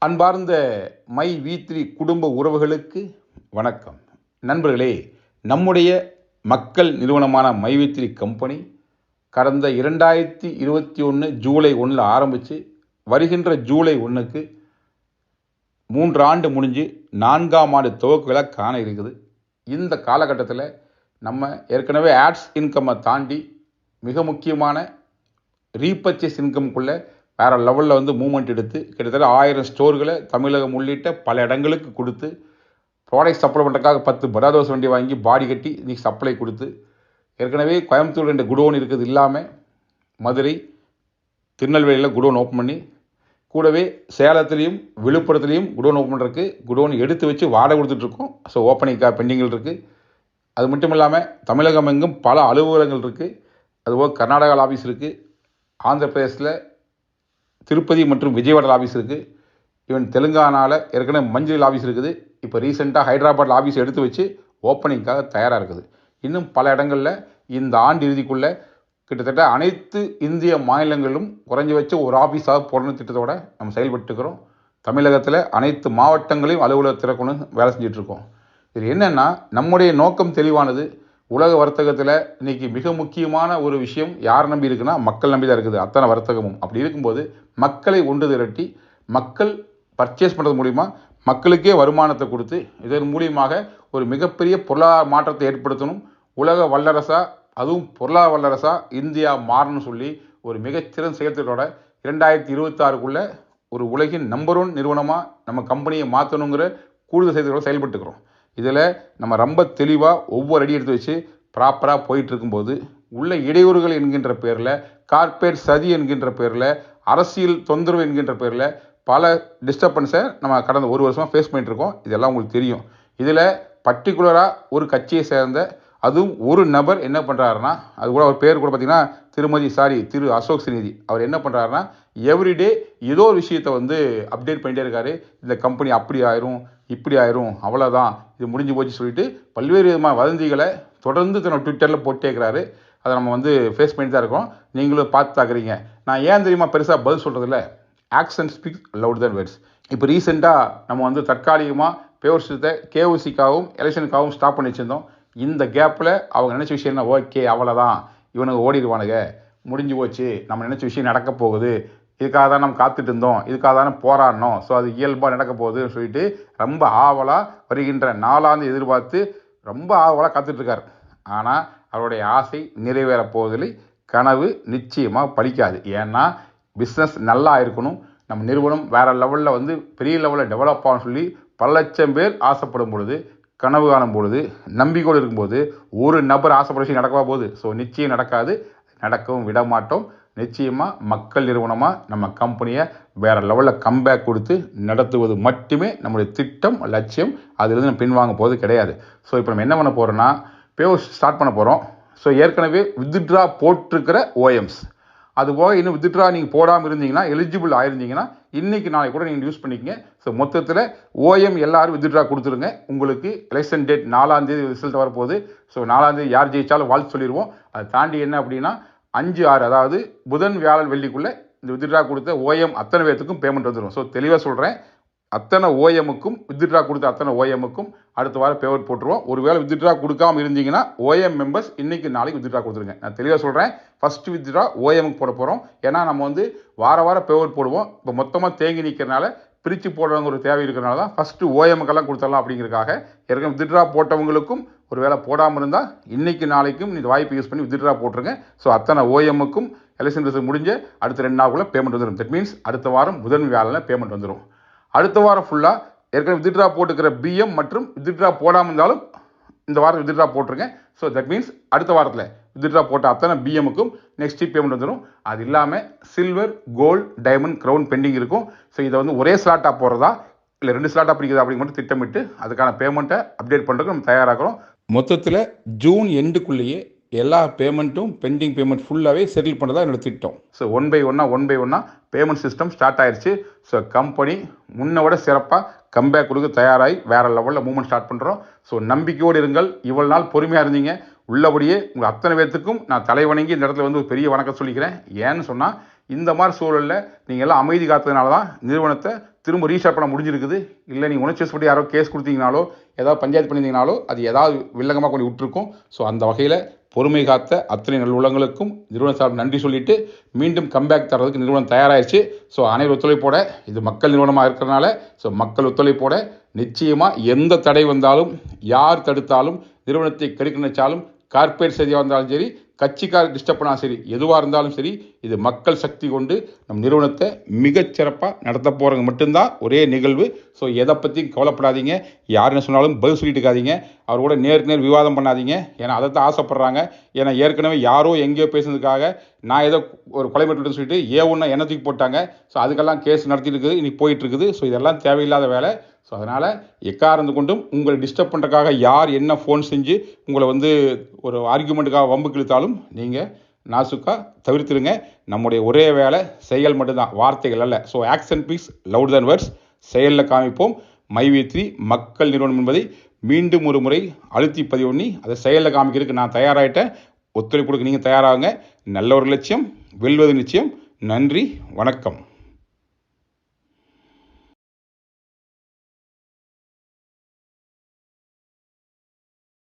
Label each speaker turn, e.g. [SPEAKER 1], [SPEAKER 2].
[SPEAKER 1] அன்பார்ந்த மை வி3 குடும்ப உறவுகளுக்கு வணக்கம். நண்பர்களே, நம்முடைய மக்கள் நிறுவனமான மை வி3 கம்பெனி கடந்த 2021 ஜூலை 1 ஆரம்பித்து வருகின்ற ஜூலை 1க்கு 3 ஆண்டு முடிஞ்சு 4ஆம் ஆண்டு துவக்க விழா காண இருக்குது. இந்த காலகட்டத்தில் நம்ம ஏற்கனவே ஆட்ஸ் இன்கம்மை தாண்டி மிக முக்கியமான ரீபர்ச்சேஸ் இன்கம்குள்ளே வேறு லெவலில் மூவ்மெண்ட் எடுத்து கிட்டத்தட்ட 1000 ஸ்டோர்களை தமிழகம் உள்ளிட்ட பல இடங்களுக்கு கொடுத்து ப்ராடக்ட் சப்ளை பண்ணுறதுக்காக 10 படாதோஸ் வண்டி வாங்கி பாடி கட்டி இன்றைக்கி சப்ளை கொடுத்து ஏற்கனவே கோயம்புத்தூர் 2 குடோன் இருக்குது இல்லாமல் மதுரை திருநெல்வேலியில் குடோன் ஓப்பன் பண்ணி கூடவே சேலத்துலேயும் விழுப்புரத்துலேயும் குடோன் ஓப்பன் பண்ணுறதுக்கு குடோன் எடுத்து வச்சு வாடகை கொடுத்துட்ருக்கோம். ஸோ ஓப்பனிங்காக பெண்டிங்கில் இருக்குது. அது மட்டும் இல்லாமல் தமிழகம் எங்கும் பல அலுவலகங்கள் இருக்குது. அதுபோல் கர்நாடகா ஆஃபீஸ் இருக்குது, ஆந்திர பிரதேசில் திருப்பதி மற்றும் விஜயவாடா ஆஃபீஸ் இருக்குது. ஈவன் தெலுங்கானாவில் ஏற்கனவே மஞ்சள் ஆஃபீஸ் இருக்குது. இப்போ ரீசெண்டாக ஹைதராபாத் ஆஃபீஸ் எடுத்து வச்சு ஓப்பனிங்காக தயாராக இருக்குது. இன்னும் பல இடங்களில் இந்த ஆண்டு இறுதிக்குள்ளே கிட்டத்தட்ட அனைத்து இந்திய மாநிலங்களிலும் குறைஞ்சபட்ச ஒரு ஆஃபீஸாக போடணும் திட்டத்தோடு நம்ம செயல்பட்டுக்கிறோம். தமிழகத்தில் அனைத்து மாவட்டங்களையும் அலுவலக திறக்கணும் வேலை செஞ்சிட்ருக்கோம். இது என்னென்னா, நம்முடைய நோக்கம் தெளிவானது. உலக வர்த்தகத்தில் இன்றைக்கி மிக முக்கியமான ஒரு விஷயம் யார் நம்பி இருக்குன்னா, மக்கள் நம்பி தான் இருக்குது அத்தனை வர்த்தகமும். அப்படி இருக்கும்போது மக்களை ஒன்று திரட்டி மக்கள் பர்ச்சேஸ் பண்ணுறது மூலிமா மக்களுக்கே வருமானத்தை கொடுத்து இதன் மூலியமாக ஒரு மிகப்பெரிய பொருளாதார மாற்றத்தை ஏற்படுத்தணும். உலக வல்லரசாக, அதுவும் பொருளாதார வல்லரசாக இந்தியா மாறணும்னு சொல்லி ஒரு மிகச்சிறந்த செயல்திட்டத்தோட 2026க்குள்ளே ஒரு உலகின் நம்பர் 1 நிறுவனமாக நம்ம கம்பெனியை மாற்றணுங்கிற கூடுதல் செயல்திட்டத்தோடு செயல்பட்டுக்கிறோம். இதில் நம்ம ரொம்ப தெளிவாக ஒவ்வொரு அடி எடுத்து வச்சு ப்ராப்பராக போயிட்டுருக்கும்போது உள்ள இடையூறுகள் என்கின்ற பேரில், கார்ப்பரேட் சதி என்கின்ற பேரில், அரசியல் தொந்தரவு என்கின்ற பேரில் பல டிஸ்டர்பன்ஸை நம்ம கடந்த ஒரு வருஷமாக ஃபேஸ் பண்ணிகிட்ருக்கோம். இதெல்லாம் உங்களுக்கு தெரியும். இதில் பர்டிகுலராக ஒரு கட்சியை சேர்ந்த அதுவும் ஒரு நபர் என்ன பண்ணுறாருன்னா, அது கூட அவர் பேர் கூட பார்த்திங்கன்னா திரு அசோக் சினிதி. அவர் என்ன பண்ணுறாருன்னா, எவ்ரிடே ஏதோ ஒரு விஷயத்தை அப்டேட் பண்ணிகிட்டே இருக்காரு. இந்த கம்பெனி அப்படி ஆயிரும், இப்படி ஆயிரும், அவ்வளோதான், இது முடிஞ்சு போச்சு சொல்லிட்டு பல்வேறு விதமான வதந்திகளை தொடர்ந்து தன்னோட ட்விட்டரில் போட்டே இருக்கிறாரு. அதை நம்ம ஃபேஸ் பண்ணி தான் இருக்கோம். நீங்களும் பார்த்து தாக்குறீங்க. நான் ஏன் தெரியுமா பெருசாக பதில் சொல்கிறதில்ல, ஆக்ஷன் ஸ்பீக்ஸ் லவுட் தென் வேர்ட்ஸ். இப்போ ரீசெண்டாக நம்ம தற்காலிகமாக பேவர் விஷயத்தை கேஓசிக்காகவும் எலெக்ஷனுக்காகவும் ஸ்டாப் பண்ணி வச்சுருந்தோம். இந்த கேப்பில் அவங்க நினச்ச விஷயம்னா, ஓகே அவ்வளோதான், இவனுக்கு ஓடிடுவானுங்க, முடிஞ்சு போச்சு, நம்ம நினச்ச விஷயம் நடக்க போகுது, இதுக்காக தான் நம்ம காத்துட்டு இருந்தோம், இதுக்காக தானே போராடணும், ஸோ அது இயல்பாக நடக்க போகுதுன்னு சொல்லிட்டு ரொம்ப ஆவலாக வருகின்ற 4ஆம் தேதி எதிர்பார்த்து ரொம்ப ஆவலாக காத்துட்ருக்கார். ஆனால் அவருடைய ஆசை நிறைவேற போவதில்லை. கனவு நிச்சயமாக பலிக்காது. ஏன்னா பிஸ்னஸ் நல்லா இருக்கணும், நம்ம நிறுவனம் வேறு லெவலில் பெரிய லெவலில் டெவலப் ஆகணும்னு சொல்லி பல லட்சம் பேர் ஆசைப்படும் பொழுது, கனவு காணும் பொழுது, நம்பிக்கையோடு இருக்கும்போது ஒரு நபர் ஆசைப்பட விஷயம் நடக்கவா போகுது? ஸோ நிச்சயம் நடக்காது, நடக்கவும் விட மாட்டோம். நிச்சயமாக மக்கள் நிறுவனமாக நம்ம கம்பெனியை வேறு லெவலில் கம்பேக் கொடுத்து நடத்துவது மட்டுமே நம்முடைய திட்டம், லட்சியம். அதிலிருந்து நம்ம பின்வாங்க போவது கிடையாது. ஸோ இப்போ நம்ம என்ன பண்ண போகிறோன்னா, பேவர் ஸ்டார்ட் பண்ண போகிறோம். ஸோ ஏற்கனவே வித்ட்ரா போட்டிருக்கிற ஓஎம்ஸ், அதுபோக இன்னும் வித்ட்ரா நீங்கள் போடாமல் இருந்தீங்கன்னா, எலிஜிபிள் ஆயிருந்தீங்கன்னா இன்றைக்கி நாளைக்கு கூட நீங்கள் யூஸ் பண்ணிக்கங்க. ஸோ மொத்தத்தில் ஓஎம் எல்லோரும் வித்ட்ரா கொடுத்துருங்க. உங்களுக்கு எலெக்ஷன் டேட் 4ஆம் தேதி ரிசல்ட் வரப்போகுது. ஸோ 4ஆம் தேதி யார் ஜெயிச்சாலும் வாழ்த்து சொல்லிடுவோம். அதை தாண்டி என்ன அப்படின்னா 5, 6 அதாவது புதன், வியாழன், வெள்ளிக்குள்ளே இந்த வித்ட்ரா கொடுத்த ஓஎம் அத்தனை பேர்த்துக்கும் பேமெண்ட் வந்துடும். ஸோ தெளிவாக சொல்கிறேன், அத்தனை ஓஎம்முக்கும் வித்ட்ரா கொடுத்த அத்தனை ஓஎம்முக்கும் அடுத்த வாரம் பேமெண்ட் போட்டுருவோம். ஒருவேளை வித்ட்ரா கொடுக்காமல் இருந்தீங்கன்னா ஓஎம் மெம்பர்ஸ் இன்றைக்கி நாளைக்கு வித்ட்ரா கொடுத்துருங்க. நான் தெளிவாக சொல்கிறேன், ஃபஸ்ட்டு வித்ட்ரா ஓஎம்முக்கு போட போகிறோம். ஏன்னா நம்ம வாரம் பேமெண்ட் போடுவோம். இப்போ மொத்தமாக தேங்கி நிற்கிறனால பிரித்து போடுறவங்க ஒரு தேவை இருக்கிறனால தான் ஃபஸ்ட்டு ஓஎம்முக்கெல்லாம் கொடுத்துடலாம் அப்படிங்கிறதுக்காக. ஏற்கனவே வித்ட்ரா போட்டவங்களுக்கும் ஒரு வேளை போடாமல் இருந்தால் இன்றைக்கி நாளைக்கும் இந்த வாய்ப்பு யூஸ் பண்ணி வித்ட்ரா போட்டுருங்க. ஸோ அத்தனை ஓஎம்முக்கும் எலெக்ஷன் ரிசல்ட் முடிஞ்ச அடுத்த 2 நாளுக்குள்ளே பேமெண்ட் வந்துடும். தட் மீன்ஸ் அடுத்த வாரம் புதன், வியாழனில் பேமெண்ட் வந்துடும். அடுத்த வாரம் ஃபுல்லாக ஏற்கனவே வித்ட்ரா போட்டுக்கிற பிஎம் மற்றும் வித்ட்ரா போடாமல் இருந்தாலும் இந்த வாரம் வித்ட்ரா போட்டுருங்க. ஸோ தட் மீன்ஸ் அடுத்த வாரத்தில் வித்ட்ரா போட்ட அத்தனை பிஎம்முக்கும் நெக்ஸ்ட் வீக் பேமெண்ட் வந்துடும். அது இல்லாமல் silver, gold, diamond, crown pending இருக்கும். ஸோ இதை ஒரே ஸ்லாட்டாக போடுறதா இல்லை 2 ஸ்லாட்டாக பிடிக்குதா அப்படிங்க மட்டும் திட்டமிட்டு அதுக்கான பேமெண்ட்டை அப்டேட் பண்ணுறதுக்கு நம்ம தயாராகிறோம். மொத்தத்தில் ஜூன் எண்டுக்குள்ளேயே எல்லா பேமெண்ட்டும் பெண்டிங் பேமெண்ட் ஃபுல்லாகவே செட்டில் பண்ணுறதா என்னோடய திட்டம். ஸோ ஒன் பை ஒன்னாக பேமெண்ட் சிஸ்டம் ஸ்டார்ட் ஆயிடுச்சு. ஸோ கம்பெனி முன்ன விட சிறப்பாக கம்பேக் கொடுக்க தயாராகி வேறு லெவலில் மூவ்மெண்ட் ஸ்டார்ட் பண்ணுறோம். ஸோ நம்பிக்கையோடு இருங்கள். இவ்வளோ நாள் பொறுமையாக இருந்தீங்க, உள்ளபடியே உங்கள் அத்தனை பேர்த்துக்கும் நான் தலைவணங்கி இந்த இடத்துல வந்து ஒரு பெரிய வணக்கம் சொல்லிக்கிறேன். ஏன்னு சொன்னால் இந்த மாதிரி சூழலில் நீங்கள் எல்லாம் அமைதி காத்ததுனால தான் நிறுவனத்தை திரும்ப ரீஸ்டார்ட் பண்ண முடிஞ்சிருக்குது. இல்லை நீங்கள் உணர்ச்சிவசப்பட்டு யாரோ கேஸ் கொடுத்தீங்கனாலோ ஏதாவது பஞ்சாயத்து பண்ணியிருந்தீங்கனாலோ அது ஏதாவது வில்லங்கமாக கொண்டு விட்டுருக்கும். ஸோ அந்த வகையில் பொறுமை காத்த அத்தனை நல்லுள்ளங்களுக்கும் நிறுவன சார்பு நன்றி சொல்லிட்டு மீண்டும் கம்பேக் தரதுக்கு நிறுவனம் தயாராகிடுச்சு. ஸோ அனைவர் ஒத்துழைப்போட இது மக்கள் நிறுவனமாக இருக்கிறதுனால ஸோ மக்கள் ஒத்துழைப்போட நிச்சயமாக எந்த தடை வந்தாலும் யார் தடுத்தாலும் நிறுவனத்தை கெடுக்க நினைச்சாலும் கார்ப்பரேட் செய்தியாக இருந்தாலும் சரி கட்சிக்கார டிஸ்டர்ப் பண்ணாலும் சரி எதுவாக இருந்தாலும் சரி இது மக்கள் சக்தி கொண்டு நம் நிறுவனத்தை மிகச்சிறப்பாக நடத்த போகிறவங்க மட்டும்தான் ஒரே நிகழ்வு. ஸோ எதை பற்றியும் கவலைப்படாதீங்க. யார் என்ன சொன்னாலும் பதில் சொல்லிட்டு இருக்காதீங்க. அவர் கூட நேருக்கு நேர் விவாதம் பண்ணாதீங்க. ஏன்னா அதை தான் ஆசைப்பட்றாங்க. ஏன்னா ஏற்கனவே யாரோ எங்கேயோ பேசுனதுக்காக நான் ஏதோ ஒரு கொலை மிரட்டல்னு சொல்லிட்டு ஒன்று என்ன தூக்கி போட்டாங்க. ஸோ அதுக்கெல்லாம் கேஸ் நடத்திட்டு இருக்குது, இன்னைக்கு போயிட்டுருக்குது. ஸோ இதெல்லாம் தேவையில்லாத வேலை. ஸோ அதனால் எக்காரணத்து கொண்டும் உங்களை டிஸ்டர்ப் பண்ணுறதுக்காக யார் என்ன ஃபோன் செஞ்சு உங்களை வந்து ஒரு ஆர்கியூமெண்ட்டுக்காக வம்புக்கு இழுத்தாலும் நீங்கள் நாசுக்காக தவிர்த்துருங்க. நம்முடைய ஒரே வேலை செயல் மட்டும்தான், வார்த்தைகள் அல்ல. ஸோ ஆக்ஷன் ஸ்பீக்ஸ் லவுட் தேன் வேர்ட்ஸ். செயலில் காமிப்போம். மைவி3 மக்கள் நிறுவனம் என்பதை மீண்டும் ஒரு முறை அழுத்தி பதிவு பண்ணி அதை செயலில் காமிக்கிறதுக்கு நான் தயாராகிட்டேன். ஒத்துழைப்பு கொடுக்க நீங்கள் தயாராகுங்க. நல்ல ஒரு லட்சியம் வெல்வது நிச்சயம். நன்றி, வணக்கம்.